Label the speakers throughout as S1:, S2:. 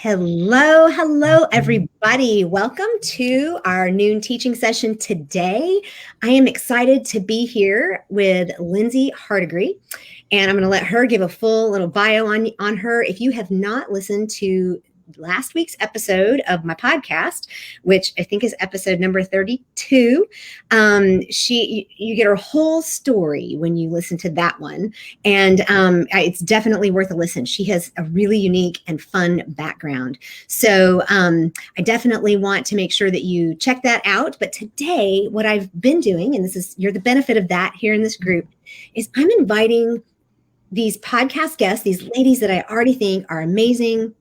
S1: Hello, everybody. Welcome to our noon teaching session today. I am excited to be here with Lindsey Hardegree, and I'm going to let her give a full little bio on her. If you have not listened to last week's episode of my podcast, which I think is episode number 32, you get her whole story when you listen to that one, and it's definitely worth a listen. She has a really unique and fun background, so I definitely want to make sure that you check that out. But today, what I've been doing, and you're the benefit of that here in this group, is I'm inviting these podcast guests, these ladies that I already think are amazing,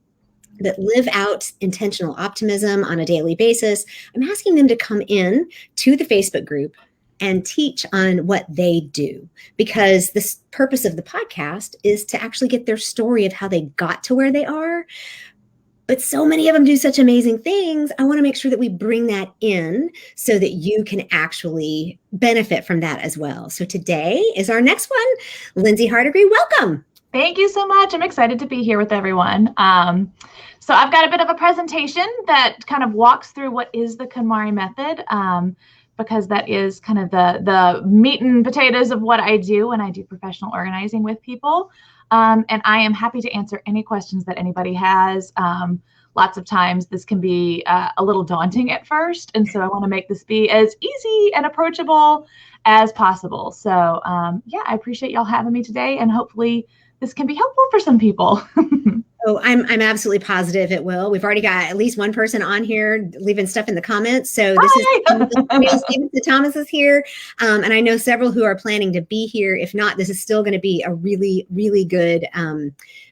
S1: that live out intentional optimism on a daily basis. I'm asking them to come in to the Facebook group and teach on what they do, because the purpose of the podcast is to actually get their story of how they got to where they are. But so many of them do such amazing things. I want to make sure that we bring that in so that you can actually benefit from that as well. So today is our next one. Lindsey Hardegree, welcome.
S2: Thank you so much. I'm excited to be here with everyone. So I've got a bit of a presentation that kind of walks through what is the KonMari method, because that is kind of the meat and potatoes of what I do when I do professional organizing with people. And I am happy to answer any questions that anybody has. Lots of times this can be a little daunting at first. And so I want to make this be as easy and approachable as possible. So yeah, I appreciate y'all having me today, and hopefully this can be helpful for some people.
S1: Oh, I'm absolutely positive it will. We've already got at least one person on here leaving stuff in the comments. So this is Thomas is here. And I know several who are planning to be here. If not, this is still going to be a really, really good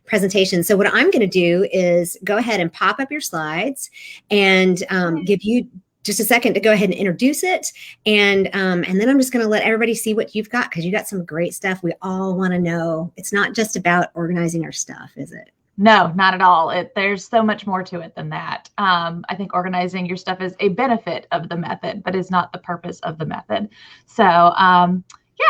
S1: presentation. So what I'm going to do is go ahead and pop up your slides and give you just a second to go ahead and introduce it. And then I'm just going to let everybody see what you've got, because you got some great stuff. We all want to know. It's not just about organizing our stuff, is it?
S2: No, not at all. There's so much more to it than that. I think organizing your stuff is a benefit of the method, but is not the purpose of the method. So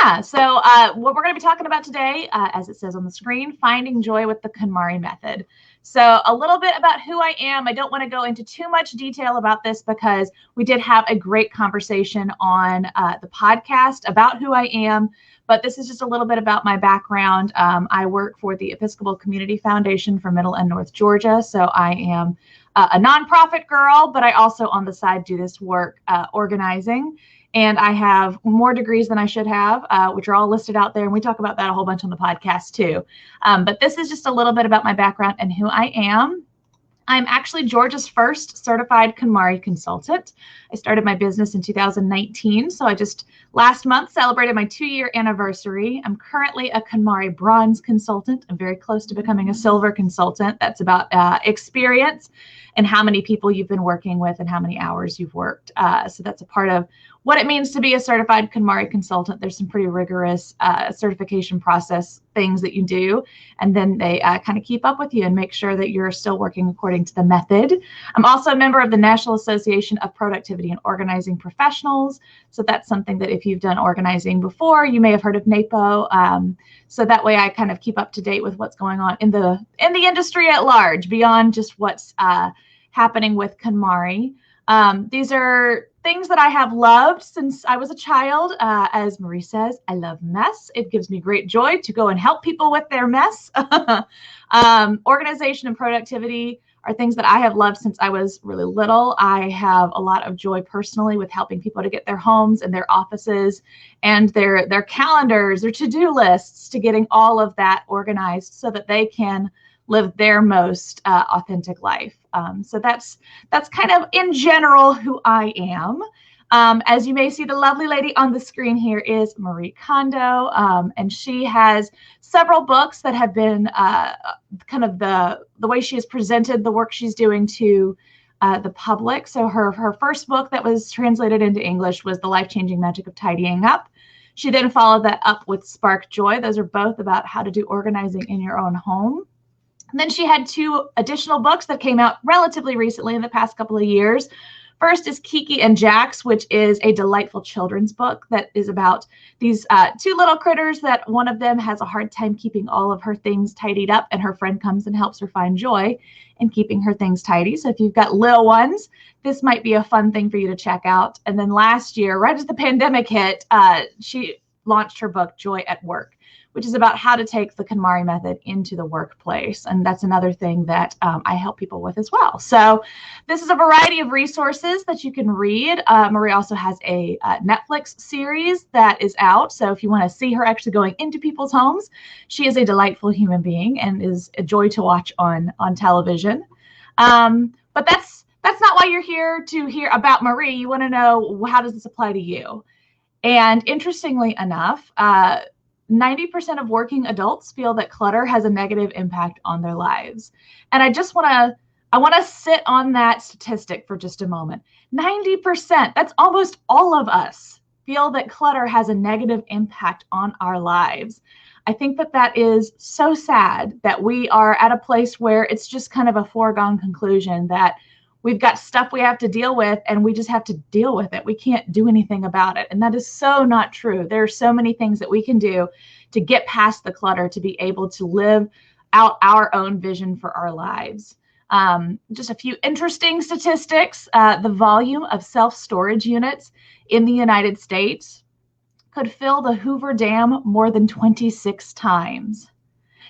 S2: yeah, so what we're going to be talking about today, as it says on the screen, finding joy with the KonMari method. So a little bit about who I am. I don't want to go into too much detail about this, because we did have a great conversation on the podcast about who I am. But this is just a little bit about my background. I work for the Episcopal Community Foundation for Middle and North Georgia. So I am a nonprofit girl, but I also on the side do this work organizing. And I have more degrees than I should have, which are all listed out there. And we talk about that a whole bunch on the podcast too. But this is just a little bit about my background and who I am. I'm actually Georgia's first certified KonMari consultant. I started my business in 2019. So I just last month celebrated my 2-year anniversary. I'm currently a KonMari bronze consultant. I'm very close to becoming a silver consultant. That's about experience and how many people you've been working with and how many hours you've worked. So that's a part of what it means to be a certified KonMari consultant. There's some pretty rigorous certification process things that you do, and then they kind of keep up with you and make sure that you're still working according to the method. I'm also a member of the National Association of Productivity and Organizing Professionals. So that's something that if you've done organizing before, you may have heard of NAPO. So that way I kind of keep up to date with what's going on in the industry at large, beyond just what's happening with KonMari. These are things that I have loved since I was a child. As Marie says, I love mess. It gives me great joy to go and help people with their mess. Organization and productivity are things that I have loved since I was really little. I have a lot of joy personally with helping people to get their homes and their offices and their calendars, their to-do lists, to getting all of that organized so that they can live their most authentic life. So that's kind of in general who I am. As you may see, the lovely lady on the screen here is Marie Kondo, and she has several books that have been kind of the way she has presented the work she's doing to the public. So her first book that was translated into English was The Life-Changing Magic of Tidying Up. She then followed that up with Spark Joy. Those are both about how to do organizing in your own home. And then she had 2 additional books that came out relatively recently in the past couple of years. First is Kiki and Jax, which is a delightful children's book that is about these two little critters that one of them has a hard time keeping all of her things tidied up, and her friend comes and helps her find joy in keeping her things tidy. So if you've got little ones, this might be a fun thing for you to check out. And then last year, right as the pandemic hit, she launched her book, Joy at Work, which is about how to take the KonMari method into the workplace. And that's another thing that I help people with as well. So this is a variety of resources that you can read. Marie also has a Netflix series that is out. So if you want to see her actually going into people's homes, she is a delightful human being and is a joy to watch on television. But that's not why you're here to hear about Marie. You want to know, how does this apply to you? And interestingly enough, 90% of working adults feel that clutter has a negative impact on their lives. And I want to sit on that statistic for just a moment. 90%, that's almost all of us, feel that clutter has a negative impact on our lives. I think that is so sad that we are at a place where it's just kind of a foregone conclusion that we've got stuff we have to deal with and we just have to deal with it. We can't do anything about it. And that is so not true. There are so many things that we can do to get past the clutter, to be able to live out our own vision for our lives. Just a few interesting statistics. The volume of self-storage units in the United States could fill the Hoover Dam more than 26 times.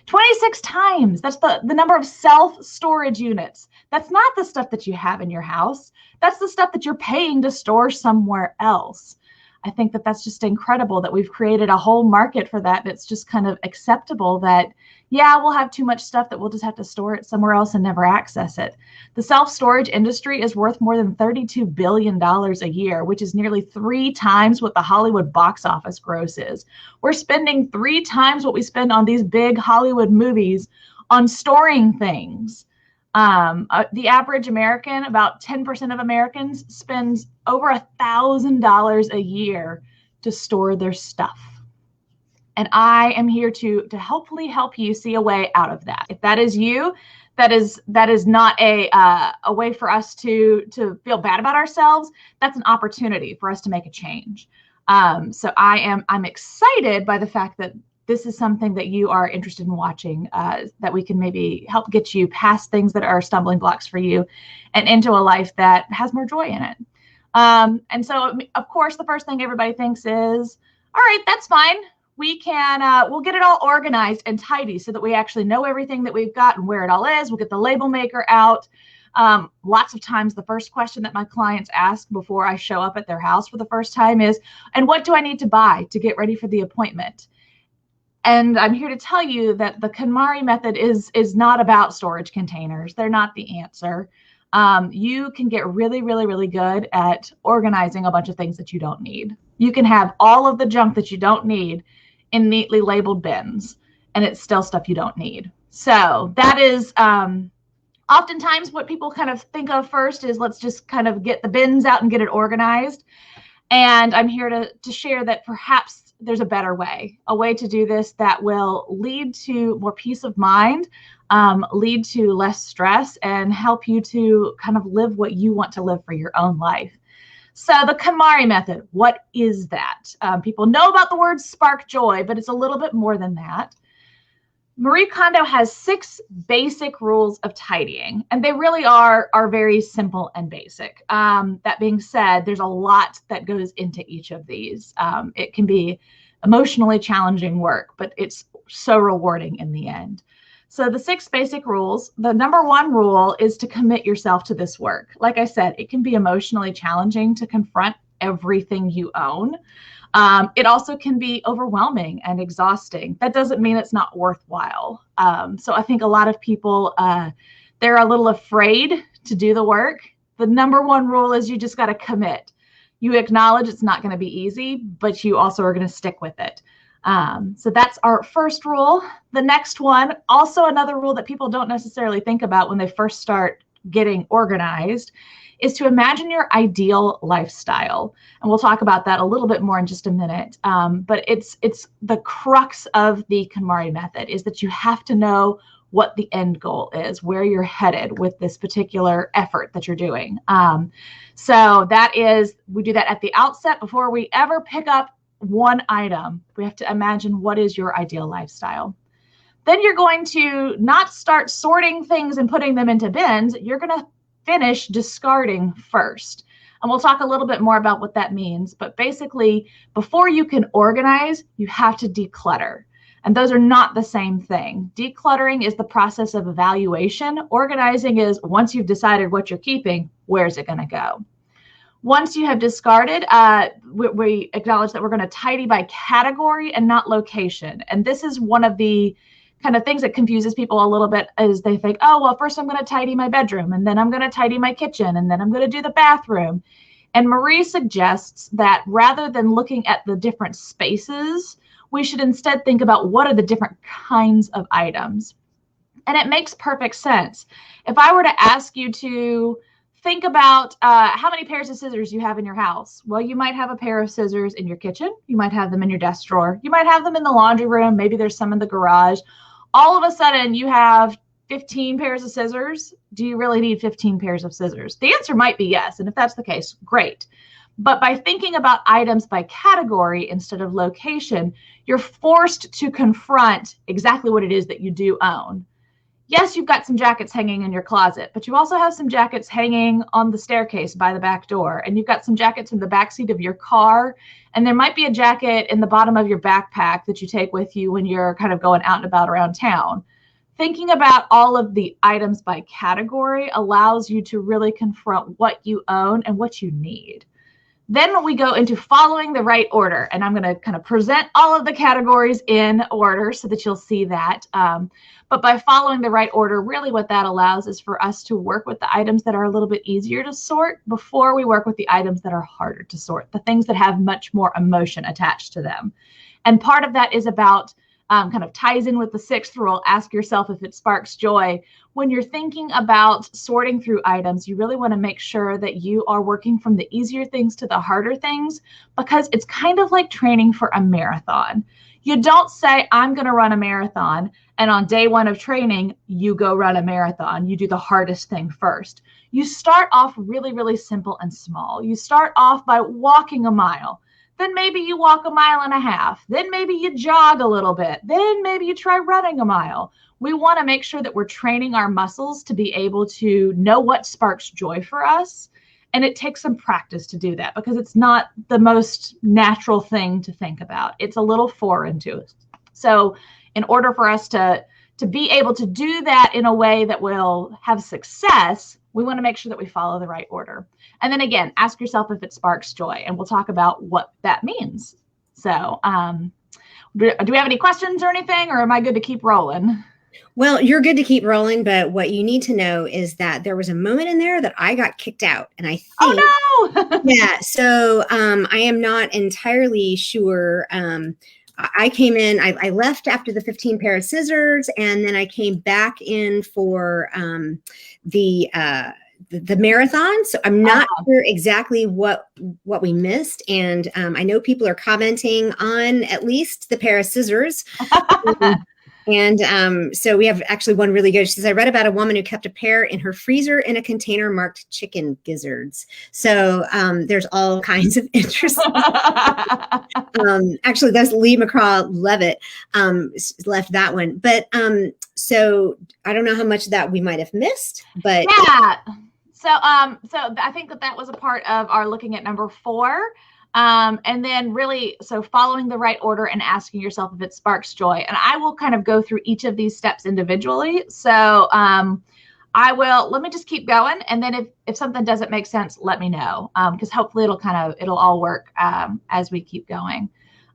S2: 26 times. That's the number of self-storage units. That's not the stuff that you have in your house. That's the stuff that you're paying to store somewhere else. I think that's just incredible that we've created a whole market for that. That's just kind of acceptable that, yeah, we'll have too much stuff that we'll just have to store it somewhere else and never access it. The self-storage industry is worth more than $32 billion a year, which is nearly 3 times what the Hollywood box office gross is. We're spending 3 times what we spend on these big Hollywood movies on storing things. The average American, about 10% of Americans, spends over $1,000 a year to store their stuff. And I am here to hopefully help you see a way out of that. If that is you, that is not a way for us to feel bad about ourselves. That's an opportunity for us to make a change. So I'm excited by the fact that this is something that you are interested in watching, that we can maybe help get you past things that are stumbling blocks for you and into a life that has more joy in it. And so, of course, the first thing everybody thinks is, all right, that's fine. We'll get it all organized and tidy so that we actually know everything that we've got and where it all is. We'll get the label maker out. Lots of times the first question that my clients ask before I show up at their house for the first time is, and what do I need to buy to get ready for the appointment? And I'm here to tell you that the KonMari method is not about storage containers. They're not the answer. You can get really, really, really good at organizing a bunch of things that you don't need. You can have all of the junk that you don't need in neatly labeled bins, and it's still stuff you don't need. So that is oftentimes what people kind of think of first is, let's just kind of get the bins out and get it organized. And I'm here to share that perhaps there's a better way, a way to do this that will lead to more peace of mind, lead to less stress, and help you to kind of live what you want to live for your own life. So the KonMari method, what is that? People know about the word spark joy, but it's a little bit more than that. Marie Kondo has 6 basic rules of tidying, and they really are very simple and basic. That being said, there's a lot that goes into each of these. It can be emotionally challenging work, but it's so rewarding in the end. So the 6 basic rules, the number 1 rule is to commit yourself to this work. Like I said, it can be emotionally challenging to confront everything you own. It also can be overwhelming and exhausting. That doesn't mean it's not worthwhile. So I think a lot of people, they're a little afraid to do the work. The number 1 rule is you just got to commit. You acknowledge it's not going to be easy, but you also are going to stick with it. So that's our first rule. The next one, also another rule that people don't necessarily think about when they first start getting organized, is to imagine your ideal lifestyle. And we'll talk about that a little bit more in just a minute. But it's the crux of the KonMari method is that you have to know what the end goal is, where you're headed with this particular effort that you're doing. So we do that at the outset before we ever pick up one item. We have to imagine, what is your ideal lifestyle? Then you're going to not start sorting things and putting them into bins. You're going to finish discarding first. And we'll talk a little bit more about what that means. But basically, before you can organize, you have to declutter. And those are not the same thing. Decluttering is the process of evaluation. Organizing is, once you've decided what you're keeping, where's it going to go? Once you have discarded, we acknowledge that we're going to tidy by category and not location. And this is one of the kind of things that confuses people a little bit, is they think, oh, well, first I'm going to tidy my bedroom, and then I'm going to tidy my kitchen, and then I'm going to do the bathroom. And Marie suggests that rather than looking at the different spaces, we should instead think about what are the different kinds of items. And it makes perfect sense. If I were to ask you to think about how many pairs of scissors you have in your house. Well, you might have a pair of scissors in your kitchen. You might have them in your desk drawer. You might have them in the laundry room. Maybe there's some in the garage. All of a sudden, you have 15 pairs of scissors. Do you really need 15 pairs of scissors? The answer might be yes. And if that's the case, great. But by thinking about items by category instead of location, you're forced to confront exactly what it is that you do own. Yes, you've got some jackets hanging in your closet, but you also have some jackets hanging on the staircase by the back door, and you've got some jackets in the backseat of your car, and there might be a jacket in the bottom of your backpack that you take with you when you're kind of going out and about around town. Thinking about all of the items by category allows you to really confront what you own and what you need. Then we go into following the right order, and I'm going to kind of present all of the categories in order so that you'll see that. But by following the right order, really what that allows is for us to work with the items that are a little bit easier to sort before we work with the items that are harder to sort, the things that have much more emotion attached to them. And part of that is about kind of ties in with the sixth rule, ask yourself if it sparks joy. When you're thinking about sorting through items, you really want to make sure that you are working from the easier things to the harder things, because it's kind of like training for a marathon. You don't say, I'm going to run a marathon, and on day one of training, you go run a marathon. You do the hardest thing first. You start off really, really simple and small. You start off by walking a mile. Then maybe you walk a mile and a half. Then maybe you jog a little bit. Then maybe you try running a mile. We want to make sure that we're training our muscles to be able to know what sparks joy for us. And it takes some practice to do that, because it's not the most natural thing to think about. It's a little foreign to us. So in order for us to be able to do that in a way that will have success, we want to make sure that we follow the right order. And then again, ask yourself if it sparks joy, and we'll talk about what that means. So do we have any questions or anything, or am I good to keep rolling?
S1: Well, you're good to keep rolling, but what you need to know is that there was a moment in there that I got kicked out, and I think,
S2: oh no,
S1: yeah. So I am not entirely sure. I came in. I left after the 15 pair of scissors, and then I came back in for the marathon. So I'm not sure exactly what we missed, and I know people are commenting on at least the pair of scissors. And so we have actually one really good. She says, I read about a woman who kept a pair in her freezer in a container marked chicken gizzards. So there's all kinds of interesting. Actually, that's Lee McCraw-Levitt left that one. But so I don't know how much of that we might have missed, but
S2: yeah. So I think that was a part of our looking at number 4. And then really, so following the right order and asking yourself if it sparks joy. And I will kind of go through each of these steps individually. So let me just keep going. And then if something doesn't make sense, let me know, because hopefully it'll all work as we keep going.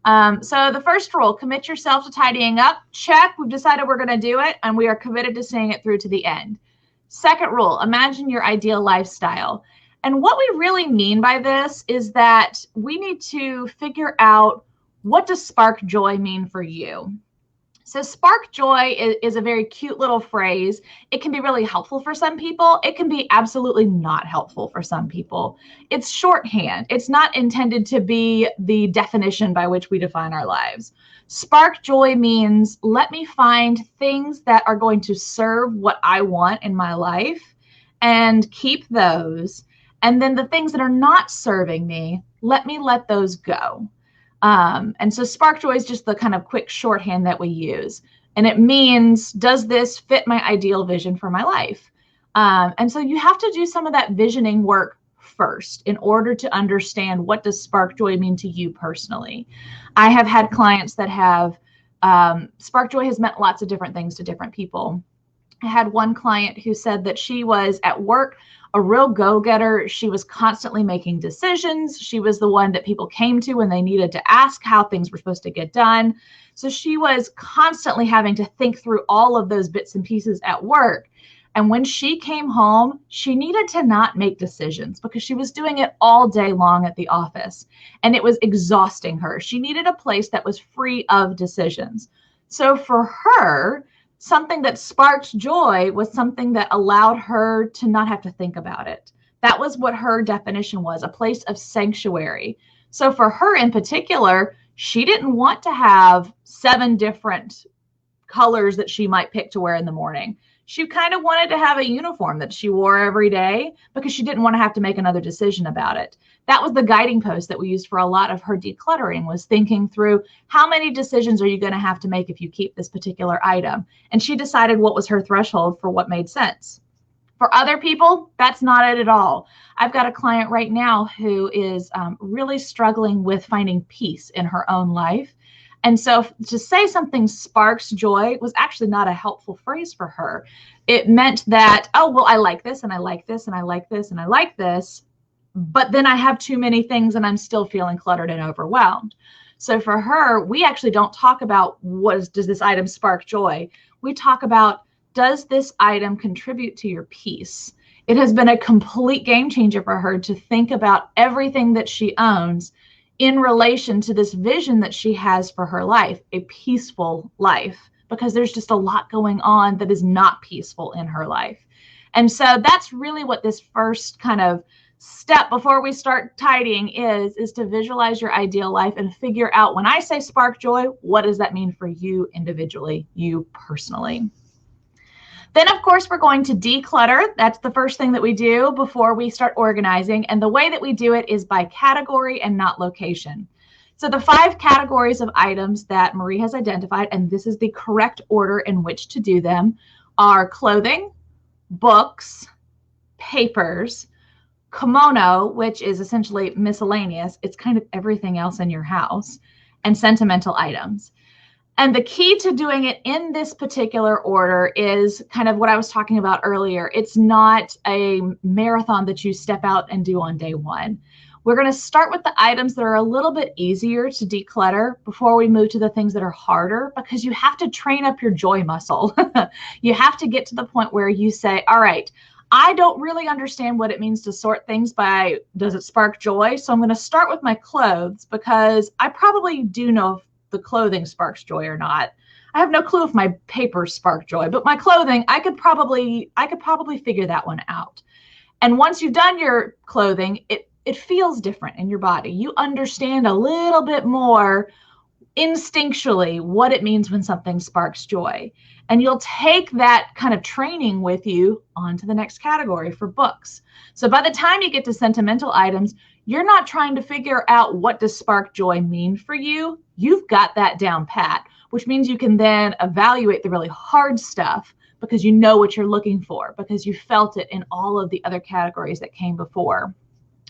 S2: So the first rule, commit yourself to tidying up. Check. We've decided we're going to do it, and we are committed to seeing it through to the end. Second rule, imagine your ideal lifestyle. And what we really mean by this is that we need to figure out, what does spark joy mean for you? So spark joy is a very cute little phrase. It can be really helpful for some people. It can be absolutely not helpful for some people. It's shorthand. It's not intended to be the definition by which we define our lives. Spark joy means let me find things that are going to serve what I want in my life and keep those. And then the things that are not serving me, let me let those go. And so spark joy is just the kind of quick shorthand that we use. And it means, does this fit my ideal vision for my life? And so you have to do some of that visioning work first in order to understand, what does spark joy mean to you personally? I have had clients that have, spark joy has meant lots of different things to different people. I had one client who said that she was at work a real go-getter. She was constantly making decisions. She was the one that people came to when they needed to ask how things were supposed to get done. So she was constantly having to think through all of those bits and pieces at work. And when she came home, she needed to not make decisions because she was doing it all day long at the office. And it was exhausting her. She needed a place that was free of decisions. So for her, something that sparked joy was something that allowed her to not have to think about it. That was what her definition was, a place of sanctuary. So for her in particular, she didn't want to have 7 different colors that she might pick to wear in the morning. She kind of wanted to have a uniform that she wore every day because she didn't want to have to make another decision about it. That was the guiding post that we used for a lot of her decluttering, was thinking through, how many decisions are you going to have to make if you keep this particular item? And she decided what was her threshold for what made sense. For other people, that's not it at all. I've got a client right now who is really struggling with finding peace in her own life. And so to say something sparks joy was actually not a helpful phrase for her. It meant that, oh, well, I like this and I like this and I like this and I like this, but then I have too many things and I'm still feeling cluttered and overwhelmed. So for her, we actually don't talk about does this item spark joy? We talk about, does this item contribute to your peace? It has been a complete game changer for her to think about everything that she owns in relation to this vision that she has for her life, a peaceful life, because there's just a lot going on that is not peaceful in her life. And so that's really what this first kind of step before we start tidying is to visualize your ideal life and figure out, when I say spark joy, what does that mean for you individually, you personally? Then, of course, we're going to declutter. That's the first thing that we do before we start organizing. And the way that we do it is by category and not location. So the 5 categories of items that Marie has identified, and this is the correct order in which to do them, are clothing, books, papers, kimono, which is essentially miscellaneous. It's kind of everything else in your house, and sentimental items. And the key to doing it in this particular order is kind of what I was talking about earlier. It's not a marathon that you step out and do on day one. We're going to start with the items that are a little bit easier to declutter before we move to the things that are harder, because you have to train up your joy muscle. You have to get to the point where you say, all right, I don't really understand what it means to sort things by, does it spark joy? So I'm going to start with my clothes, because I probably do know if the clothing sparks joy or not. I have no clue if my papers spark joy, but my clothing, I could probably figure that one out. And once you've done your clothing, it feels different in your body. You understand a little bit more instinctually what it means when something sparks joy. And you'll take that kind of training with you onto the next category for books. So by the time you get to sentimental items, you're not trying to figure out what does spark joy mean for you. You've got that down pat, which means you can then evaluate the really hard stuff because you know what you're looking for, because you felt it in all of the other categories that came before.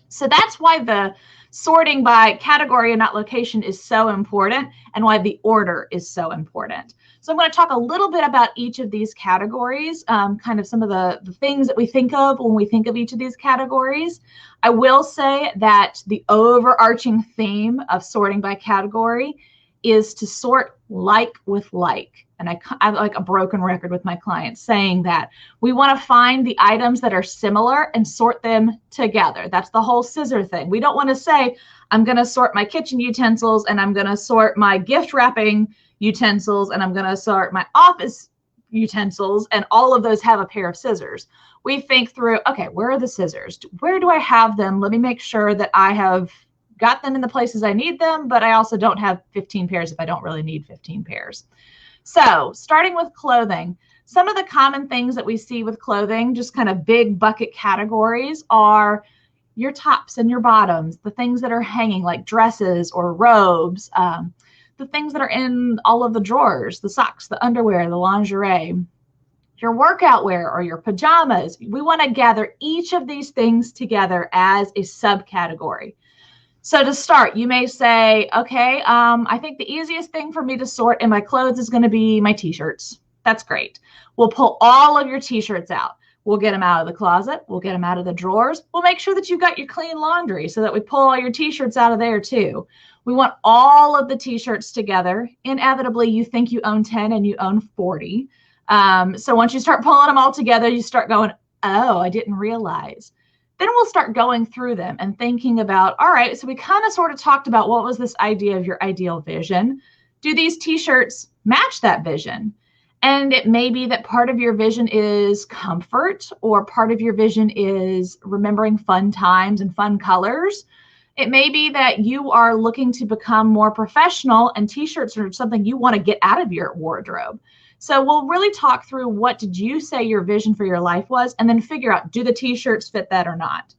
S2: So that's why the sorting by category and not location is so important, and why the order is so important. So I'm going to talk a little bit about each of these categories, kind of some of the things that we think of when we think of each of these categories. I will say that the overarching theme of sorting by category is to sort like with like. And I like a broken record with my clients saying that we want to find the items that are similar and sort them together. That's the whole scissor thing. We don't want to say, I'm going to sort my kitchen utensils and I'm going to sort my gift wrapping utensils and I'm going to sort my office utensils, and all of those have a pair of scissors. We think through, okay, where are the scissors? Where do I have them? Let me make sure that I have got them in the places I need them, but I also don't have 15 pairs if I don't really need 15 pairs. So starting with clothing, some of the common things that we see with clothing, just kind of big bucket categories, are your tops and your bottoms, the things that are hanging like dresses or robes, the things that are in all of the drawers, the socks, the underwear, the lingerie, your workout wear or your pajamas. We want to gather each of these things together as a subcategory. So to start, you may say, okay, I think the easiest thing for me to sort in my clothes is going to be my t-shirts. That's great. We'll pull all of your t-shirts out. We'll get them out of the closet. We'll get them out of the drawers. We'll make sure that you've got your clean laundry so that we pull all your t-shirts out of there too. We want all of the t-shirts together. Inevitably, you think you own 10 and you own 40. So once you start pulling them all together, you start going, oh, I didn't realize. Then we'll start going through them and thinking about, all right, so we kind of sort of talked about what was this idea of your ideal vision. Do these t-shirts match that vision? And it may be that part of your vision is comfort, or part of your vision is remembering fun times and fun colors. It may be that you are looking to become more professional and t-shirts are something you want to get out of your wardrobe. So we'll really talk through what did you say your vision for your life was, and then figure out, do the t-shirts fit that or not?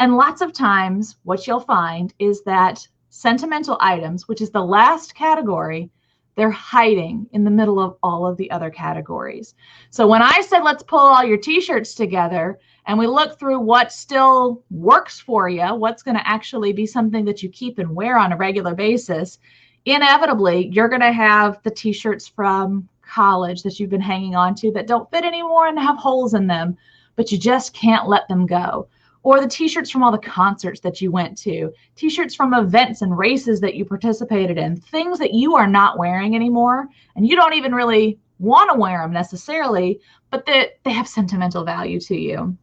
S2: And lots of times what you'll find is that sentimental items, which is the last category, they're hiding in the middle of all of the other categories. So when I said, let's pull all your t-shirts together and we look through what still works for you, what's going to actually be something that you keep and wear on a regular basis, inevitably, you're going to have the t-shirts from college that you've been hanging on to that don't fit anymore and have holes in them, but you just can't let them go. Or the t-shirts from all the concerts that you went to, t-shirts from events and races that you participated in, things that you are not wearing anymore, and you don't even really want to wear them necessarily, but they have sentimental value to you.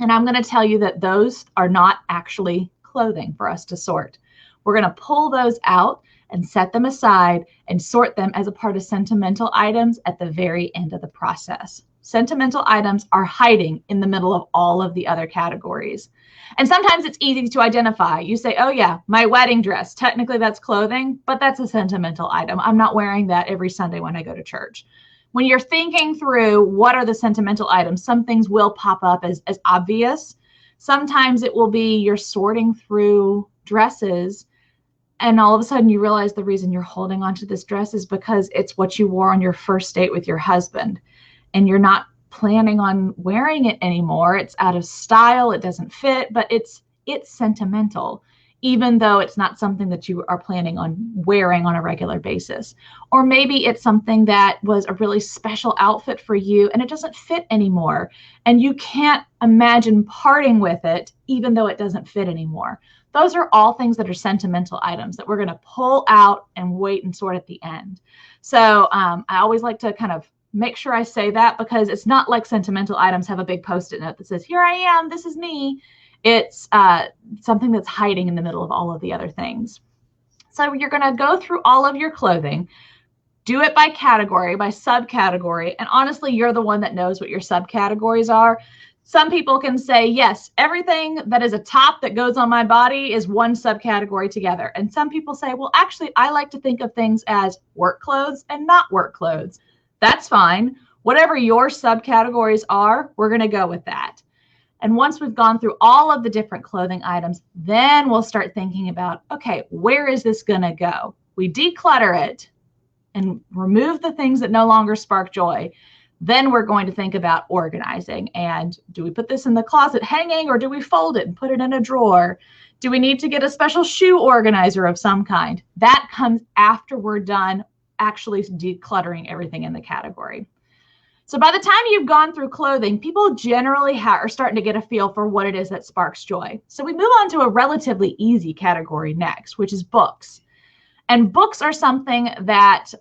S2: And I'm going to tell you that those are not actually clothing for us to sort. We're going to pull those out and set them aside and sort them as a part of sentimental items at the very end of the process. Sentimental items are hiding in the middle of all of the other categories. And sometimes it's easy to identify. You say, oh yeah, my wedding dress, technically that's clothing, but that's a sentimental item. I'm not wearing that every Sunday when I go to church. When you're thinking through what are the sentimental items, some things will pop up as obvious. Sometimes it will be you're sorting through dresses and all of a sudden you realize the reason you're holding onto this dress is because it's what you wore on your first date with your husband. And you're not planning on wearing it anymore. It's out of style. It doesn't fit, but it's sentimental, even though it's not something that you are planning on wearing on a regular basis. Or maybe it's something that was a really special outfit for you and it doesn't fit anymore. And you can't imagine parting with it, even though it doesn't fit anymore. Those are all things that are sentimental items that we're going to pull out and wait and sort at the end. So I always like to kind of make sure I say that, because it's not like sentimental items have a big Post-it note that says, here I am, this is me. It's something that's hiding in the middle of all of the other things. So you're going to go through all of your clothing, do it by category, by subcategory. And honestly, you're the one that knows what your subcategories are. Some people can say, yes, everything that is a top that goes on my body is one subcategory together. And some people say, well, actually, I like to think of things as work clothes and not work clothes. That's fine. Whatever your subcategories are, we're going to go with that. And once we've gone through all of the different clothing items, then we'll start thinking about, okay, where is this going to go? We declutter it and remove the things that no longer spark joy. Then we're going to think about organizing. And do we put this in the closet hanging, or do we fold it and put it in a drawer? Do we need to get a special shoe organizer of some kind? That comes after we're done actually decluttering everything in the category. So by the time you've gone through clothing, people generally are starting to get a feel for what it is that sparks joy. So we move on to a relatively easy category next, which is books. And books are something that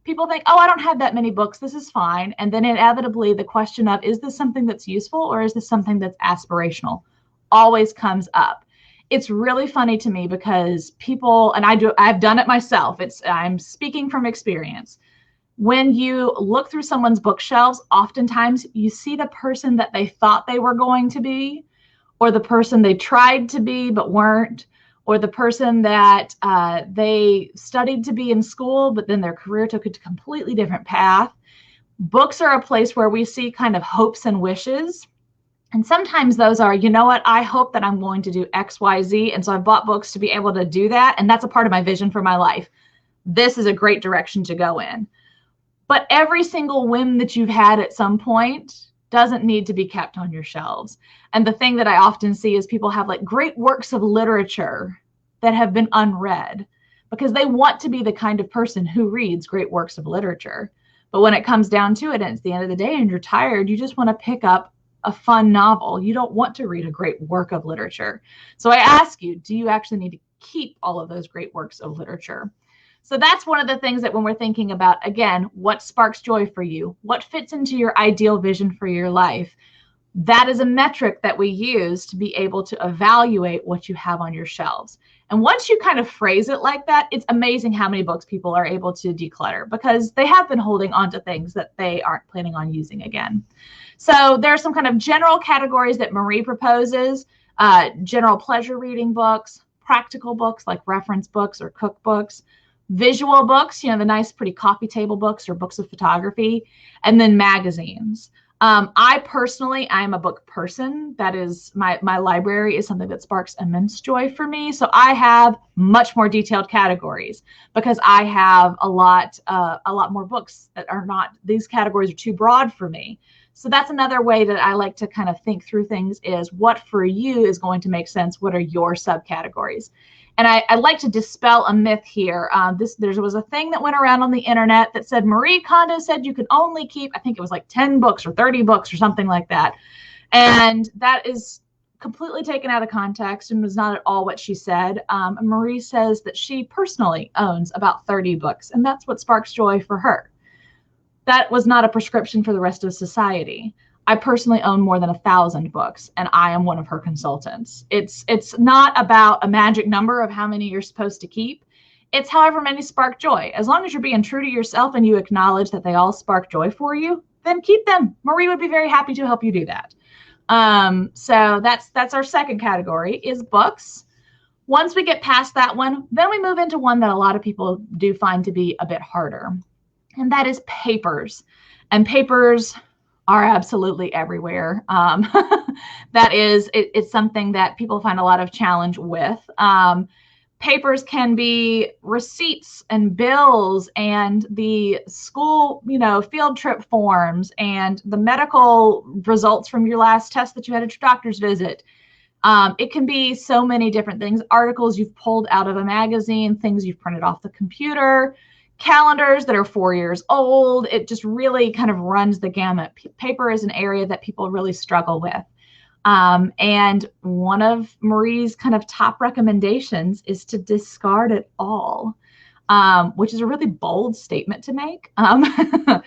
S2: people think, oh, I don't have that many books, this is fine. And then inevitably the question of, is this something that's useful or is this something that's aspirational, always comes up. It's really funny to me because people, and I've done it myself, I'm speaking from experience. When you look through someone's bookshelves, oftentimes you see the person that they thought they were going to be, or the person they tried to be but weren't, or the person that they studied to be in school, but then their career took a completely different path. Books are a place where we see kind of hopes and wishes. And sometimes those are, you know what, I hope that I'm going to do X, Y, Z. And so I bought books to be able to do that. And that's a part of my vision for my life. This is a great direction to go in. But every single whim that you've had at some point doesn't need to be kept on your shelves. And the thing that I often see is people have like great works of literature that have been unread because they want to be the kind of person who reads great works of literature. But when it comes down to it, and it's the end of the day and you're tired, you just want to pick up a fun novel. You don't want to read a great work of literature. So I ask you, do you actually need to keep all of those great works of literature? So that's one of the things that when we're thinking about, again, what sparks joy for you, what fits into your ideal vision for your life, that is a metric that we use to be able to evaluate what you have on your shelves. And once you kind of phrase it like that, it's amazing how many books people are able to declutter because they have been holding on to things that they aren't planning on using again. So there are some kind of general categories that Marie proposes, general pleasure reading books, practical books like reference books or cookbooks, visual books, the nice, pretty coffee table books or books of photography, and then magazines. I personally, I'm a book person. That is my library is something that sparks immense joy for me. So I have much more detailed categories because I have a lot more books that are not, these categories are too broad for me. So that's another way that I like to kind of think through things is what for you is going to make sense. What are your subcategories? And I like to dispel a myth here. There was a thing that went around on the internet that said Marie Kondo said you could only keep, I think it was like 10 books or 30 books or something like that. And that is completely taken out of context and was not at all what she said. Marie says that she personally owns about 30 books, and that's what sparks joy for her. That was not a prescription for the rest of society. I personally own more than 1,000 books, and I am one of her consultants. It's not about a magic number of how many you're supposed to keep. It's however many spark joy. As long as you're being true to yourself and you acknowledge that they all spark joy for you, then keep them. Marie would be very happy to help you do that. So that's our second category is books. Once we get past that one, then we move into one that a lot of people do find to be a bit harder, and that is papers. And papers are absolutely everywhere. It's something that people find a lot of challenge with. Papers can be receipts and bills and the school, field trip forms and the medical results from your last test that you had at your doctor's visit. It can be so many different things, articles you've pulled out of a magazine, things you've printed off the computer, calendars that are 4 years old. It just really kind of runs the gamut. Paper is an area that people really struggle with. And one of Marie's kind of top recommendations is to discard it all, which is a really bold statement to make. But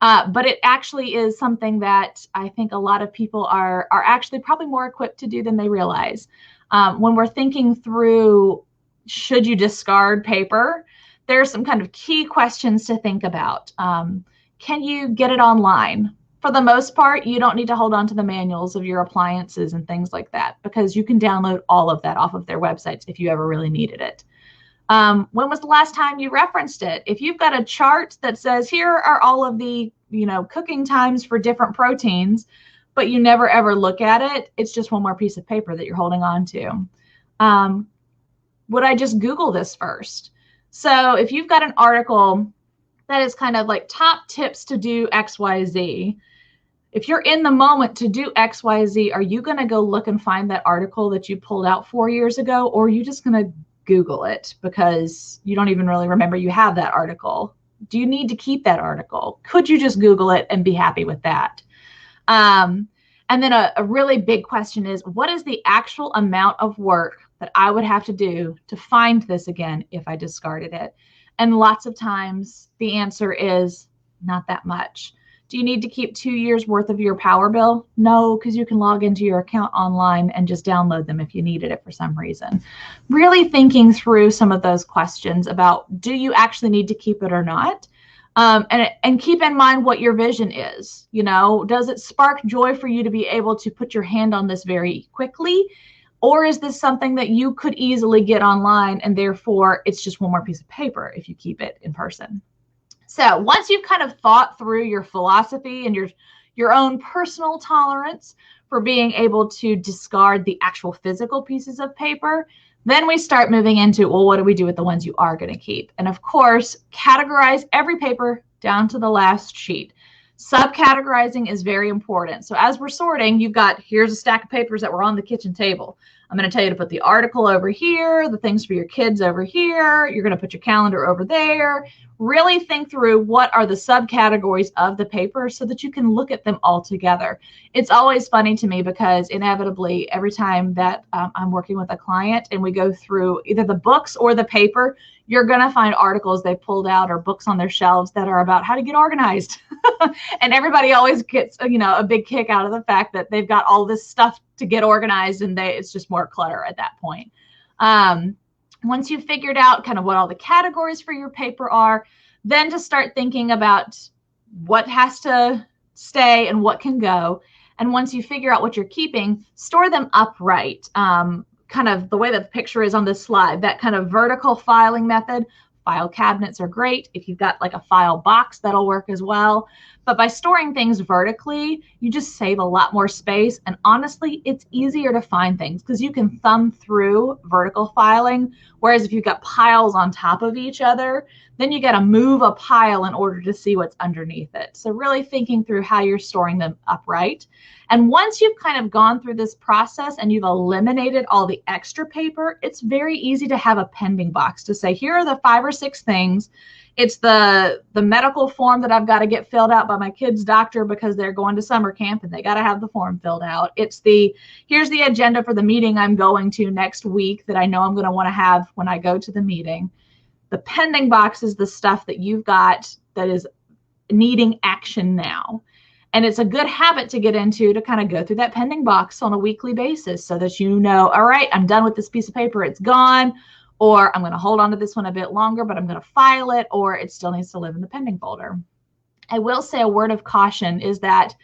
S2: it actually is something that I think a lot of people are actually probably more equipped to do than they realize. When we're thinking through, should you discard paper? There are some kind of key questions to think about. Can you get it online? For the most part, you don't need to hold on to the manuals of your appliances and things like that because you can download all of that off of their websites if you ever really needed it. When was the last time you referenced it? If you've got a chart that says here are all of the cooking times for different proteins, but you never ever look at it, it's just one more piece of paper that you're holding on to. Would I just Google this first? So if you've got an article that is kind of like top tips to do XYZ, if you're in the moment to do XYZ, are you going to go look and find that article that you pulled out 4 years ago, or are you just going to Google it because you don't even really remember you have that article? Do you need to keep that article? Could you just Google it and be happy with that? And then a really big question is, what is the actual amount of work that I would have to do to find this again if I discarded it? And lots of times the answer is not that much. Do you need to keep 2 years worth of your power bill? No, because you can log into your account online and just download them if you needed it for some reason. Really thinking through some of those questions about, do you actually need to keep it or not? And keep in mind what your vision is. Does it spark joy for you to be able to put your hand on this very quickly? Or is this something that you could easily get online, and therefore it's just one more piece of paper if you keep it in person? So once you've kind of thought through your philosophy and your own personal tolerance for being able to discard the actual physical pieces of paper, then we start moving into, well, what do we do with the ones you are going to keep? And of course, categorize every paper down to the last sheet. Subcategorizing is very important. So as we're sorting, you've got, here's a stack of papers that were on the kitchen table. I'm going to tell you to put the article over here, the things for your kids over here. You're going to put your calendar over there. Really think through what are the subcategories of the paper so that you can look at them all together. It's always funny to me because inevitably every time that I'm working with a client and we go through either the books or the paper, you're going to find articles they pulled out or books on their shelves that are about how to get organized. And everybody always gets, a big kick out of the fact that they've got all this stuff to get organized, and it's just more clutter at that point. Once you've figured out kind of what all the categories for your paper are, then to start thinking about what has to stay and what can go. And once you figure out what you're keeping, store them upright. Kind of the way that the picture is on this slide, that kind of vertical filing method. File cabinets are great. If you've got like a file box, that'll work as well. But by storing things vertically, you just save a lot more space. And honestly, it's easier to find things because you can thumb through vertical filing. Whereas if you've got piles on top of each other, then you got to move a pile in order to see what's underneath it. So really thinking through how you're storing them upright. And once you've kind of gone through this process and you've eliminated all the extra paper, it's very easy to have a pending box to say, here are the 5 or 6 things. It's the medical form that I've got to get filled out by my kid's doctor because they're going to summer camp and they got to have the form filled out. It's here's the agenda for the meeting I'm going to next week that I know I'm going to want to have when I go to the meeting. The pending box is the stuff that you've got that is needing action now. And it's a good habit to get into to kind of go through that pending box on a weekly basis so that you know, all right, I'm done with this piece of paper, it's gone, or I'm going to hold on to this one a bit longer, but I'm going to file it, or it still needs to live in the pending folder. I will say a word of caution is that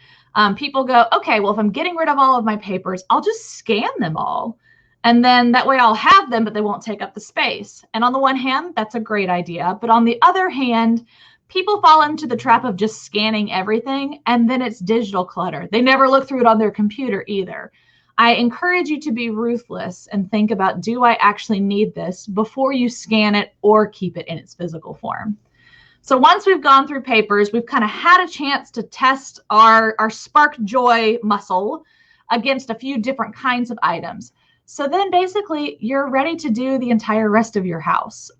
S2: people go, okay, well, if I'm getting rid of all of my papers, I'll just scan them all. And then that way I'll have them, but they won't take up the space. And on the one hand, that's a great idea. But on the other hand, people fall into the trap of just scanning everything, and then it's digital clutter. They never look through it on their computer either. I encourage you to be ruthless and think about, do I actually need this before you scan it or keep it in its physical form? So once we've gone through papers, we've kind of had a chance to test our spark joy muscle against a few different kinds of items. So then basically you're ready to do the entire rest of your house,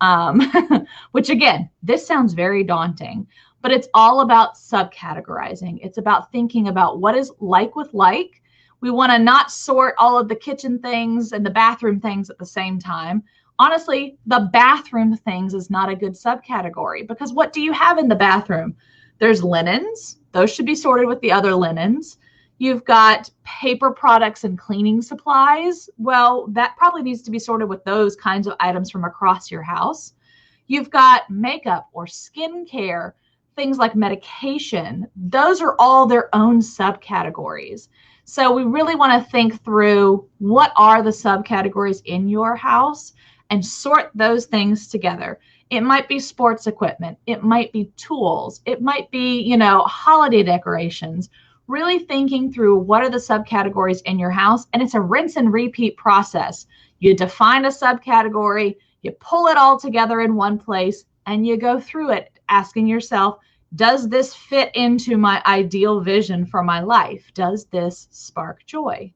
S2: which again, this sounds very daunting, but it's all about subcategorizing. It's about thinking about what is like with like. We want to not sort all of the kitchen things and the bathroom things at the same time. Honestly, the bathroom things is not a good subcategory because what do you have in the bathroom? There's linens. Those should be sorted with the other linens. You've got paper products and cleaning supplies. Well, that probably needs to be sorted with those kinds of items from across your house. You've got makeup or skincare, things like medication. Those are all their own subcategories. So we really want to think through what are the subcategories in your house and sort those things together. It might be sports equipment. It might be tools. It might be, holiday decorations. Really thinking through what are the subcategories in your house, and it's a rinse and repeat process. You define a subcategory, you pull it all together in one place, and you go through it asking yourself, does this fit into my ideal vision for my life? Does this spark joy?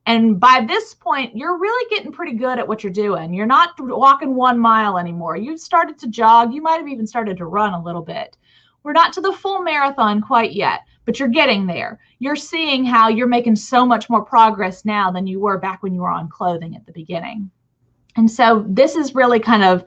S2: And by this point, you're really getting pretty good at what you're doing. You're not walking 1 mile anymore. You've started to jog. You might have even started to run a little bit. We're not to the full marathon quite yet, but you're getting there. You're seeing how you're making so much more progress now than you were back when you were on clothing at the beginning. And so this is really kind of,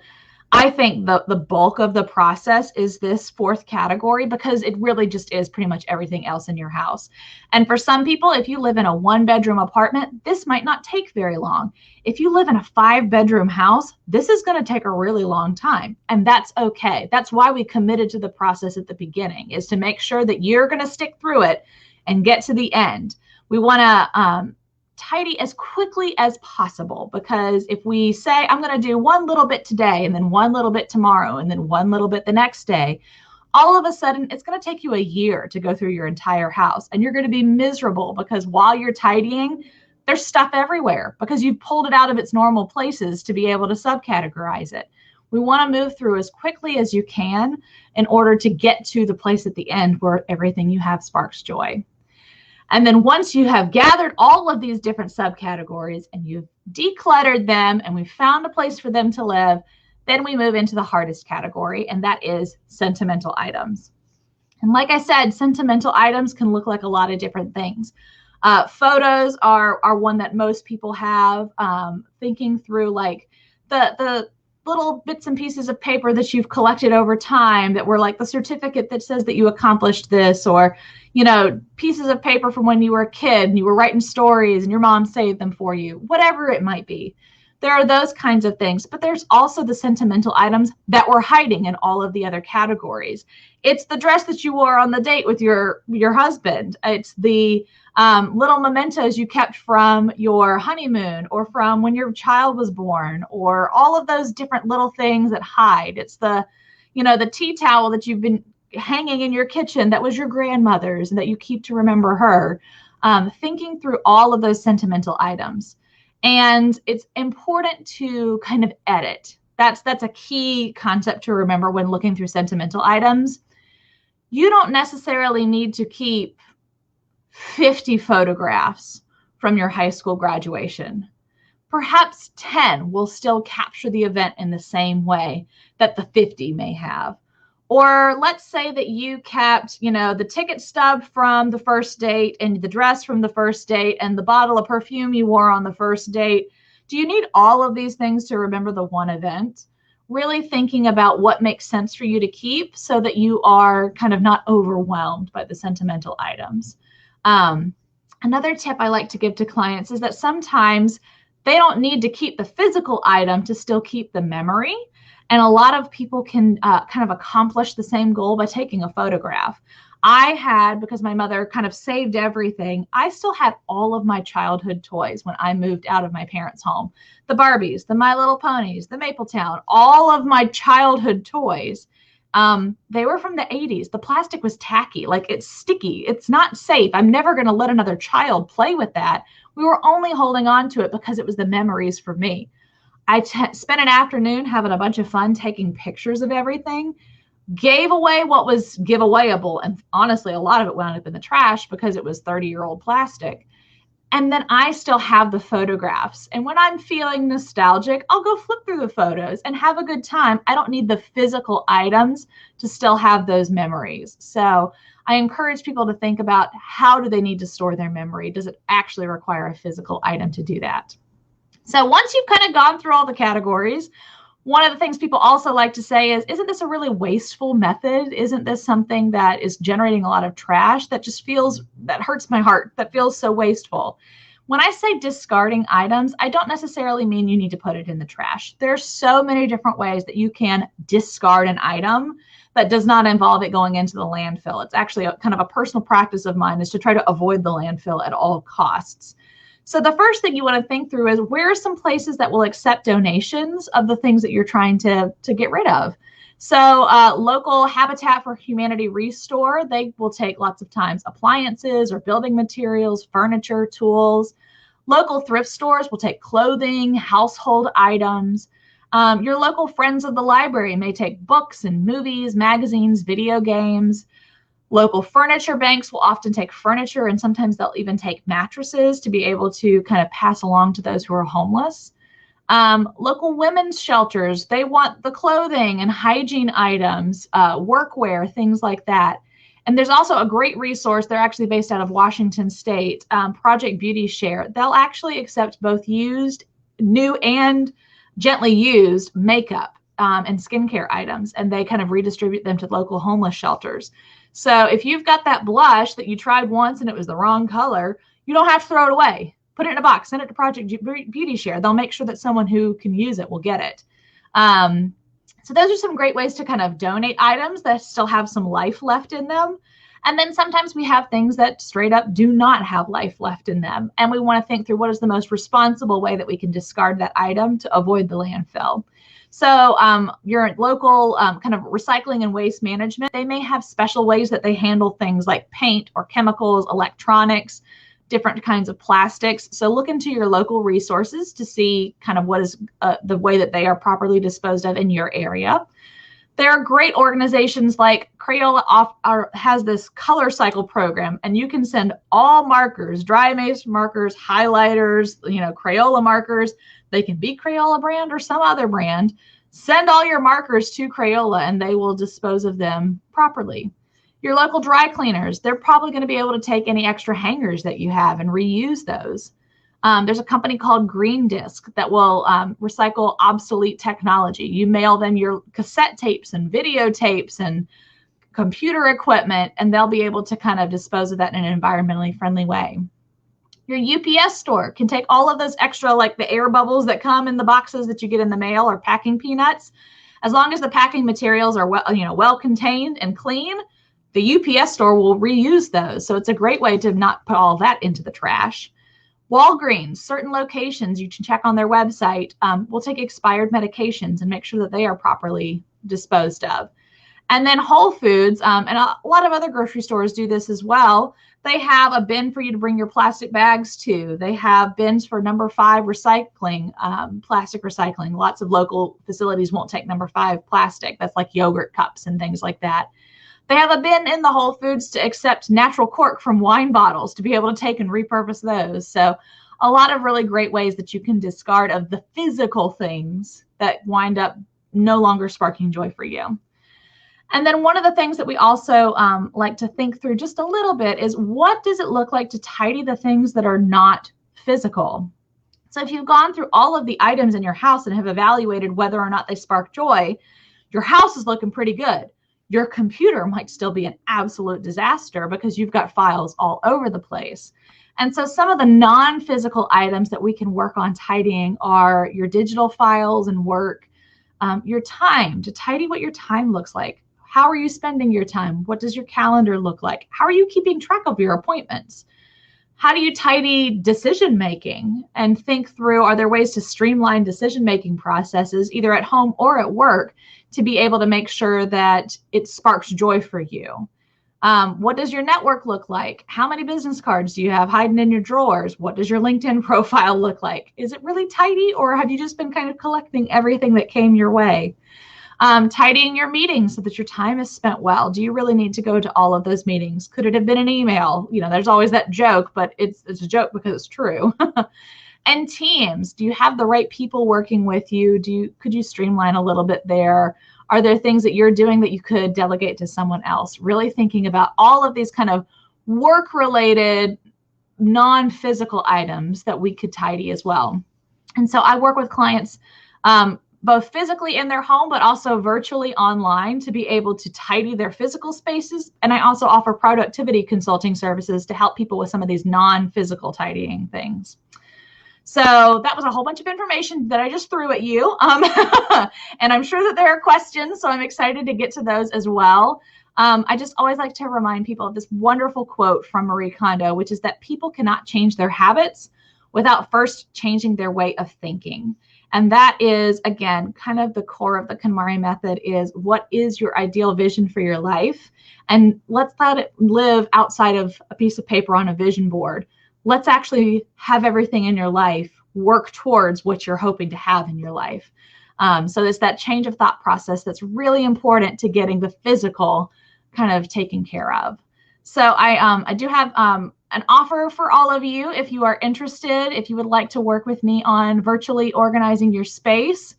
S2: I think the bulk of the process is this 4th category because it really just is pretty much everything else in your house. And for some people, if you live in a 1-bedroom apartment, this might not take very long. If you live in a 5-bedroom house, this is going to take a really long time. And that's okay. That's why we committed to the process at the beginning, is to make sure that you're going to stick through it and get to the end. We want to tidy as quickly as possible, because if we say, I'm going to do one little bit today and then one little bit tomorrow and then one little bit the next day, all of a sudden it's going to take you a year to go through your entire house, and you're going to be miserable because while you're tidying, there's stuff everywhere because you've pulled it out of its normal places to be able to subcategorize it. We want to move through as quickly as you can in order to get to the place at the end where everything you have sparks joy. And then once you have gathered all of these different subcategories and you've decluttered them and we've found a place for them to live, then we move into the hardest category, and that is sentimental items. And like I said, sentimental items can look like a lot of different things. Photos are one that most people have, thinking through like the little bits and pieces of paper that you've collected over time that were like the certificate that says that you accomplished this, or, you know, pieces of paper from when you were a kid and you were writing stories and your mom saved them for you, whatever it might be. There are those kinds of things, but there's also the sentimental items that we're hiding in all of the other categories. It's the dress that you wore on the date with your husband. It's the little mementos you kept from your honeymoon or from when your child was born, or all of those different little things that hide. It's the tea towel that you've been hanging in your kitchen that was your grandmother's and that you keep to remember her. Thinking through all of those sentimental items. And it's important to kind of edit. That's a key concept to remember when looking through sentimental items. You don't necessarily need to keep 50 photographs from your high school graduation. Perhaps 10 will still capture the event in the same way that the 50 may have. Or let's say that you kept, the ticket stub from the first date and the dress from the first date and the bottle of perfume you wore on the first date. Do you need all of these things to remember the one event? Really thinking about what makes sense for you to keep so that you are kind of not overwhelmed by the sentimental items. Another tip I like to give to clients is that sometimes they don't need to keep the physical item to still keep the memory. And a lot of people can kind of accomplish the same goal by taking a photograph. I had, because my mother kind of saved everything, I still had all of my childhood toys when I moved out of my parents' home. The Barbies, the My Little Ponies, the Mapletown, all of my childhood toys. They were from the 80s. The plastic was tacky, like it's sticky. It's not safe. I'm never going to let another child play with that. We were only holding on to it because it was the memories for me. I spent an afternoon having a bunch of fun taking pictures of everything, gave away what was giveawayable. And honestly, a lot of it wound up in the trash because it was 30-year-old plastic. And then I still have the photographs. And when I'm feeling nostalgic, I'll go flip through the photos and have a good time. I don't need the physical items to still have those memories. So I encourage people to think about, how do they need to store their memory? Does it actually require a physical item to do that? So once you've kind of gone through all the categories, one of the things people also like to say is, isn't this a really wasteful method? Isn't this something that is generating a lot of trash that hurts my heart, that feels so wasteful? When I say discarding items, I don't necessarily mean you need to put it in the trash. There's so many different ways that you can discard an item that does not involve it going into the landfill. It's actually kind of a personal practice of mine, is to try to avoid the landfill at all costs. So the first thing you want to think through is, where are some places that will accept donations of the things that you're trying to get rid of? So local Habitat for Humanity Restore, they will take lots of times appliances or building materials, furniture, tools. Local thrift stores will take clothing, household items. Your local Friends of the Library may take books and movies, magazines, video games. Local furniture banks will often take furniture, and sometimes they'll even take mattresses to be able to kind of pass along to those who are homeless. Local women's shelters, they want the clothing and hygiene items, workwear, things like that. And there's also a great resource. They're actually based out of Washington State, Project Beauty Share. They'll actually accept both used, new, and gently used makeup and skincare items, and they kind of redistribute them to local homeless shelters. So if you've got that blush that you tried once and it was the wrong color, you don't have to throw it away. Put it in a box, send it to Project Beauty Share. They'll make sure that someone who can use it will get it. So those are some great ways to kind of donate items that still have some life left in them. And then sometimes we have things that straight up do not have life left in them. And we want to think through what is the most responsible way that we can discard that item to avoid the landfill. So your local kind of recycling and waste management, they may have special ways that they handle things like paint or chemicals, electronics, different kinds of plastics. So look into your local resources to see kind of what is the way that they are properly disposed of in your area. There are great organizations like Crayola has this color cycle program, and you can send all markers, dry erase markers, highlighters, Crayola markers. They can be Crayola brand or some other brand. Send all your markers to Crayola and they will dispose of them properly. Your local dry cleaners, they're probably going to be able to take any extra hangers that you have and reuse those. There's a company called Green Disc that will recycle obsolete technology. You mail them your cassette tapes and videotapes and computer equipment, and they'll be able to kind of dispose of that in an environmentally friendly way. Your UPS store can take all of those extra, like the air bubbles that come in the boxes that you get in the mail or packing peanuts. As long as the packing materials are well contained and clean, the UPS store will reuse those. So it's a great way to not put all that into the trash. Walgreens, certain locations, you can check on their website, will take expired medications and make sure that they are properly disposed of. And then Whole Foods, and a lot of other grocery stores do this as well. They have a bin for you to bring your plastic bags to. They have bins for number 5 recycling, plastic recycling. Lots of local facilities won't take number 5 plastic. That's like yogurt cups and things like that. They have a bin in the Whole Foods to accept natural cork from wine bottles to be able to take and repurpose those. So a lot of really great ways that you can discard of the physical things that wind up no longer sparking joy for you. And then one of the things that we also like to think through just a little bit is, what does it look like to tidy the things that are not physical? So if you've gone through all of the items in your house and have evaluated whether or not they spark joy, your house is looking pretty good. Your computer might still be an absolute disaster because you've got files all over the place. And so some of the non-physical items that we can work on tidying are your digital files and work, your time, to tidy what your time looks like. How are you spending your time? What does your calendar look like? How are you keeping track of your appointments? How do you tidy decision making and think through, are there ways to streamline decision making processes either at home or at work to be able to make sure that it sparks joy for you? What does your network look like? How many business cards do you have hiding in your drawers? What does your LinkedIn profile look like? Is it really tidy, or have you just been kind of collecting everything that came your way? Tidying your meetings so that your time is spent well. Do you really need to go to all of those meetings? Could it have been an email? There's always that joke, but it's a joke because it's true. And teams, do you have the right people working with you? Could you streamline a little bit there? Are there things that you're doing that you could delegate to someone else? Really thinking about all of these kind of work-related, non-physical items that we could tidy as well. And so I work with clients both physically in their home, but also virtually online to be able to tidy their physical spaces. And I also offer productivity consulting services to help people with some of these non-physical tidying things. So that was a whole bunch of information that I just threw at you. And I'm sure that there are questions, so I'm excited to get to those as well. I just always like to remind people of this wonderful quote from Marie Kondo, which is that people cannot change their habits without first changing their way of thinking. And that is, again, kind of the core of the KonMari method is, what is your ideal vision for your life? And let's let it live outside of a piece of paper on a vision board. Let's actually have everything in your life work towards what you're hoping to have in your life. So it's that change of thought process that's really important to getting the physical kind of taken care of. So I do have an offer for all of you. If you are interested, if you would like to work with me on virtually organizing your space,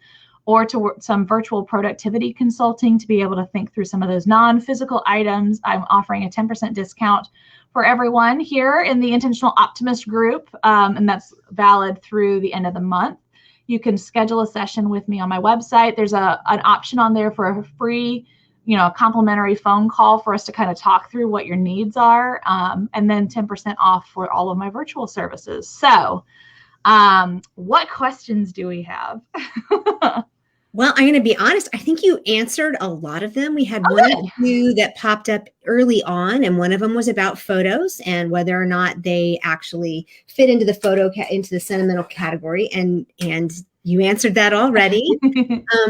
S2: or to work some virtual productivity consulting to be able to think through some of those non-physical items, I'm offering a 10% discount for everyone here in the Intentional Optimist group, and that's valid through the end of the month. You can schedule a session with me on my website. There's an option on there for a free, complimentary phone call for us to kind of talk through what your needs are, and then 10% off for all of my virtual services. So what questions do we have?
S1: Well, I'm going to be honest. I think you answered a lot of them. We had
S2: Oh,
S1: one or
S2: good.
S1: two that popped up early on, and one of them was about photos and whether or not they actually fit into the into the sentimental category. And you answered that already.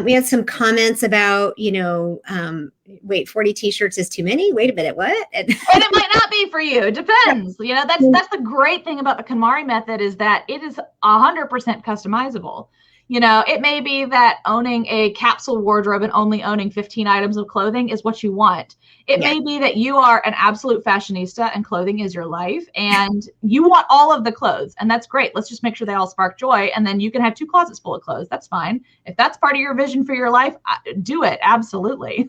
S1: We had some comments about, wait, 40 t-shirts is too many. Wait a minute, what?
S2: And it might not be for you. It depends. That's the great thing about the KonMari method is that it is 100% customizable. It may be that owning a capsule wardrobe and only owning 15 items of clothing is what you want. It may be that you are an absolute fashionista and clothing is your life and you want all of the clothes, and that's great. Let's just make sure they all spark joy, and then you can have 2 closets full of clothes. That's fine. If that's part of your vision for your life, do it. Absolutely.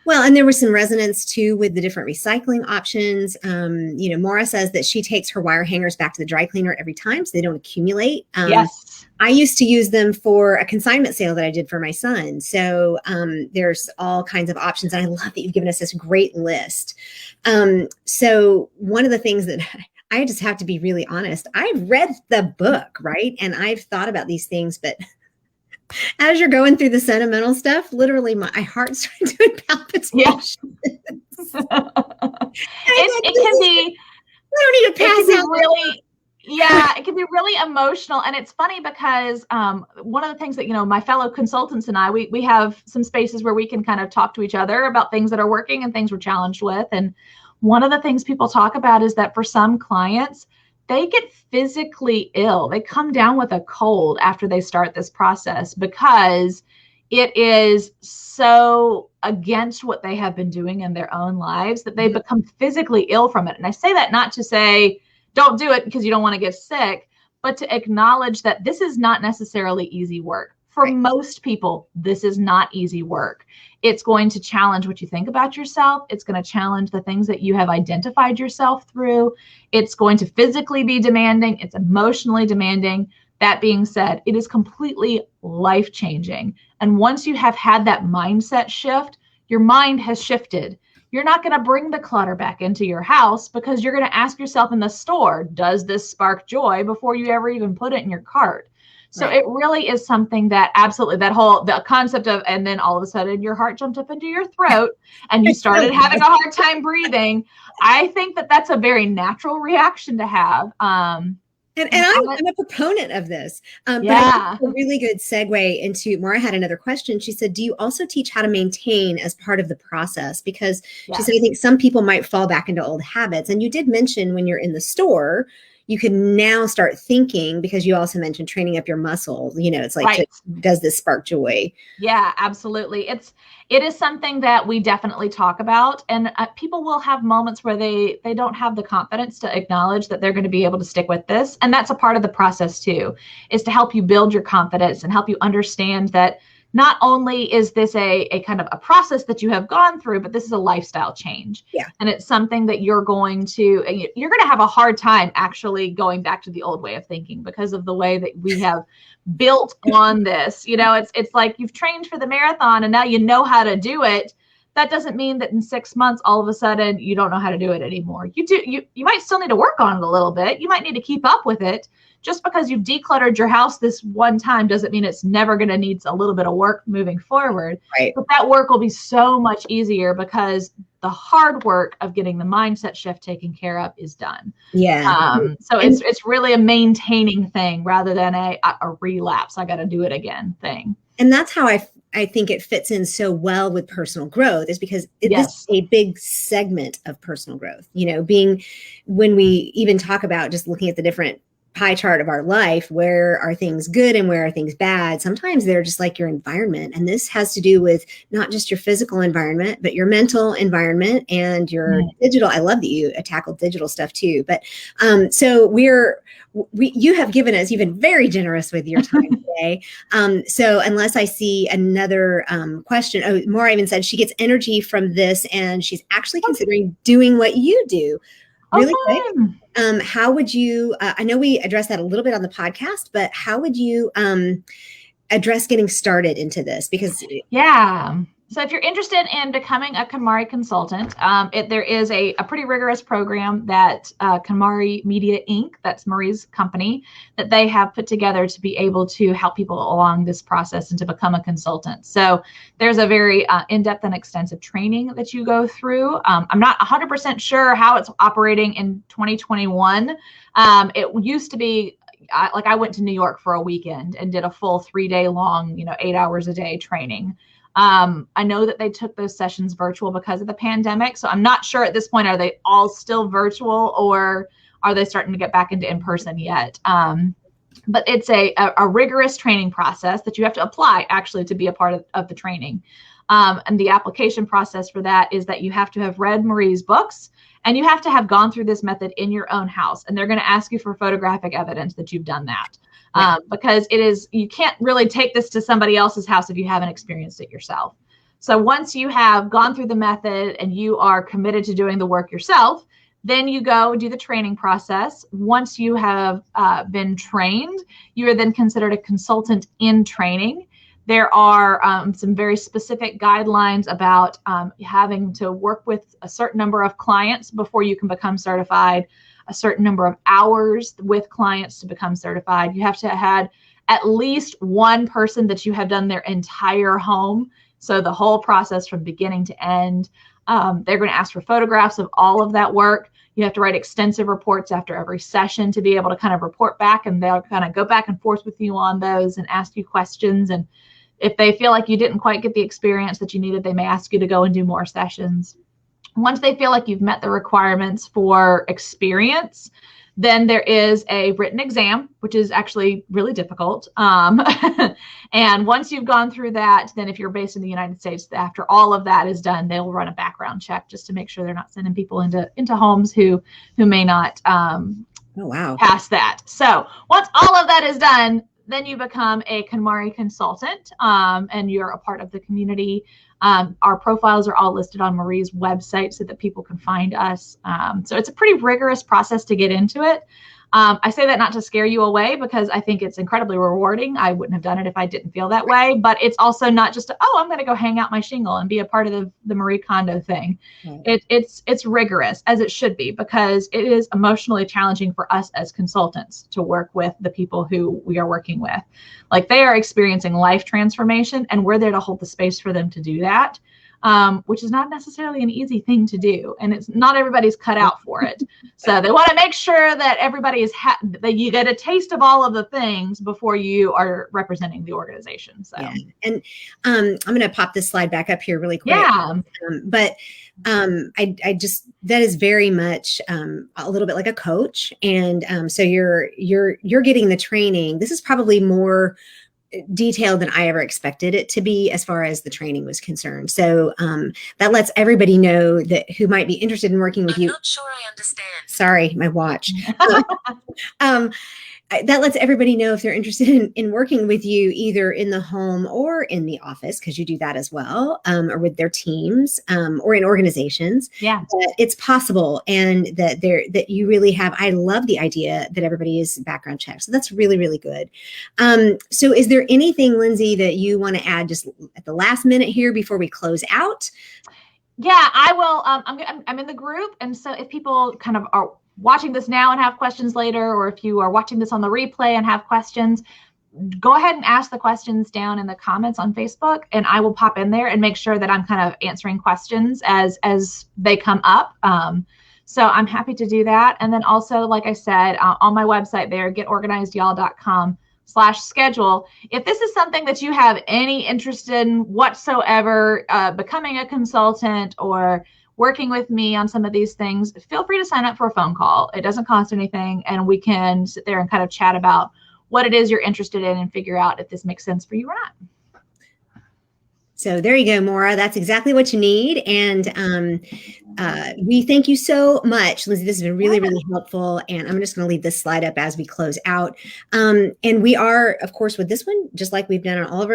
S1: Well, and there was some resonance too with the different recycling options. Maura says that she takes her wire hangers back to the dry cleaner every time so they don't accumulate.
S2: Yes.
S1: I used to use them for a consignment sale that I did for my son. So there's all kinds of options. And I love that you've given us this great list. So one of the things that I just have to be really honest, I've read the book, right? And I've thought about these things, but as you're going through the sentimental stuff, literally my heart started doing palpitations.
S2: Yeah. it can be.
S1: I don't need to pass out.
S2: Really, yeah, it can be really emotional, and it's funny because one of the things that my fellow consultants and I, we have some spaces where we can kind of talk to each other about things that are working and things we're challenged with. And one of the things people talk about is that for some clients, they get physically ill. They come down with a cold after they start this process because it is so against what they have been doing in their own lives that they become physically ill from it. And I say that not to say don't do it because you don't want to get sick, but to acknowledge that this is not necessarily easy work. For most people, this is not easy work. It's going to challenge what you think about yourself. It's going to challenge the things that you have identified yourself through. It's going to physically be demanding. It's emotionally demanding. That being said, it is completely life-changing. And once you have had that mindset shift, your mind has shifted. You're not going to bring the clutter back into your house because you're going to ask yourself in the store, does this spark joy, before you ever even put it in your cart? So it really is something that absolutely, the concept of, and then all of a sudden your heart jumped up into your throat and you started having a hard time breathing. I think that that's a very natural reaction to have.
S1: And I'm a proponent of this. But I think a really good segue into, Maura had another question. She said, do you also teach how to maintain as part of the process? Because she said, I think some people might fall back into old habits. And you did mention when you're in the store, you can now start thinking, because you also mentioned training up your muscles. It's like, does this spark joy?
S2: Yeah, absolutely. It is something that we definitely talk about, and people will have moments where they don't have the confidence to acknowledge that they're going to be able to stick with this. And that's a part of the process too, is to help you build your confidence and help you understand that not only is this a kind of a process that you have gone through, but this is a lifestyle change.
S1: Yeah.
S2: And it's something that you're going to have a hard time actually going back to the old way of thinking because of the way that we have built on this. It's like you've trained for the marathon and now you know how to do it. That doesn't mean that in 6 months, all of a sudden you don't know how to do it anymore. You might still need to work on it a little bit. You might need to keep up with it. Just because you've decluttered your house this one time doesn't mean it's never going to need a little bit of work moving forward.
S1: Right.
S2: But that work will be so much easier because the hard work of getting the mindset shift taken care of is done.
S1: Yeah.
S2: So it's really a maintaining thing rather than a relapse. I got to do it again thing.
S1: And that's how I think it fits in so well with personal growth, is because this is a big segment of personal growth. When we even talk about just looking at the different pie chart of our life, where are things good and where are things bad? Sometimes they're just like your environment. And this has to do with not just your physical environment, but your mental environment and your digital. I love that you tackled digital stuff too. But so you have given us, you've been very generous with your time today. So unless I see another question, Maura even said she gets energy from this and she's actually considering doing what you do. Really quick. How would you, I know we addressed that a little bit on the podcast, but how would you address getting started into this? Because
S2: So if you're interested in becoming a KonMari consultant, there is a pretty rigorous program that KonMari Media Inc., that's Marie's company, that they have put together to be able to help people along this process and to become a consultant. So there's a very in-depth and extensive training that you go through. I'm not 100% sure how it's operating in 2021. It used to be I went to New York for a weekend and did a full 3-day long, 8 hours a day training. I know that they took those sessions virtual because of the pandemic. So I'm not sure at this point, are they all still virtual or are they starting to get back into in-person yet? But it's a rigorous training process that you have to apply actually to be a part of the training. And the application process for that is that you have to have read Marie's books and you have to have gone through this method in your own house. And they're going to ask you for photographic evidence that you've done that. Because you can't really take this to somebody else's house if you haven't experienced it yourself. So once you have gone through the method and you are committed to doing the work yourself, then you go do the training process. Once you have been trained, you are then considered a consultant in training. There are some very specific guidelines about having to work with a certain number of clients before you can become certified, a certain number of hours with clients to become certified. You have to have had at least one person that you have done their entire home. So the whole process from beginning to end. They're going to ask for photographs of all of that work. You have to write extensive reports after every session to be able to kind of report back, and they'll kind of go back and forth with you on those and ask you questions. And if they feel like you didn't quite get the experience that you needed, they may ask you to go and do more sessions. Once they feel like you've met the requirements for experience, then there is a written exam, which is actually really difficult. And once you've gone through that, then if you're based in the United States, after all of that is done, they'll run a background check just to make sure they're not sending people into homes who may not pass that. So once all of that is done, then you become a KonMari consultant, and you're a part of the community. Our profiles are all listed on Marie's website so that people can find us. So it's a pretty rigorous process to get into it. I say that not to scare you away, because I think it's incredibly rewarding. I wouldn't have done it if I didn't feel that way, but it's also not just, I'm going to go hang out my shingle and be a part of the Marie Kondo thing. Right. It's rigorous, as it should be, because it is emotionally challenging for us as consultants to work with the people who we are working with. Like, they are experiencing life transformation, and we're there to hold the space for them to do that. Which is not necessarily an easy thing to do, and it's not everybody's cut out for it. So they want to make sure that everybody is that you get a taste of all of the things before you are representing the organization. So, yeah.
S1: And I'm going to pop this slide back up here really quick.
S2: Yeah.
S1: I just, that is very much a little bit like a coach, and so you're getting the training. This is probably more detailed than I ever expected it to be as far as the training was concerned. So that lets everybody know that who might be interested in working with you.
S3: I'm not sure I understand.
S1: Sorry, my watch. That lets everybody know if they're interested in working with you, either in the home or in the office, because you do that as well, or with their teams, or in organizations.
S2: Yeah,
S1: that it's possible, and that you really have. I love the idea that everybody is background checked. So that's really, really good. So is there anything, Lindsey, that you want to add just at the last minute here before we close out?
S2: Yeah, I will. I'm in the group, and so if people kind of are watching this now and have questions later, or if you are watching this on the replay and have questions, go ahead and ask the questions down in the comments on Facebook, and I will pop in there and make sure that I'm kind of answering questions as they come up. So I'm happy to do that. And then also, like I said, on my website there, getorganizedyall.com/schedule. If this is something that you have any interest in whatsoever, becoming a consultant or working with me on some of these things, feel free to sign up for a phone call. It doesn't cost anything, and we can sit there and kind of chat about what it is you're interested in and figure out if this makes sense for you or not.
S1: So there you go, Maura. That's exactly what you need. And We thank you so much, Lindsey. This has been really,
S2: Yeah.
S1: really helpful. And I'm just going to leave this slide up as we close out. And we are, of course, with this one, just like we've done on all of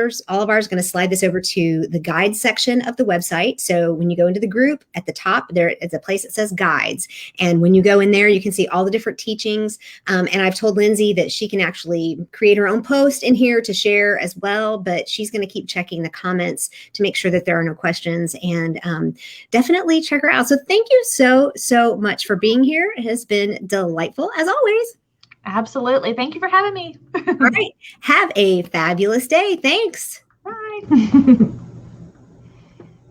S1: ours, going to slide this over to the guides section of the website. So when you go into the group at the top, there is a place that says guides. And when you go in there, you can see all the different teachings. And I've told Lindsey that she can actually create her own post in here to share as well, but she's going to keep checking the comments to make sure that there are no questions, and definitely check her out. So thank you so much for being here. It has been delightful as always.
S2: Absolutely. Thank you for having me.
S1: All right. Have a fabulous day. Thanks.
S2: Bye.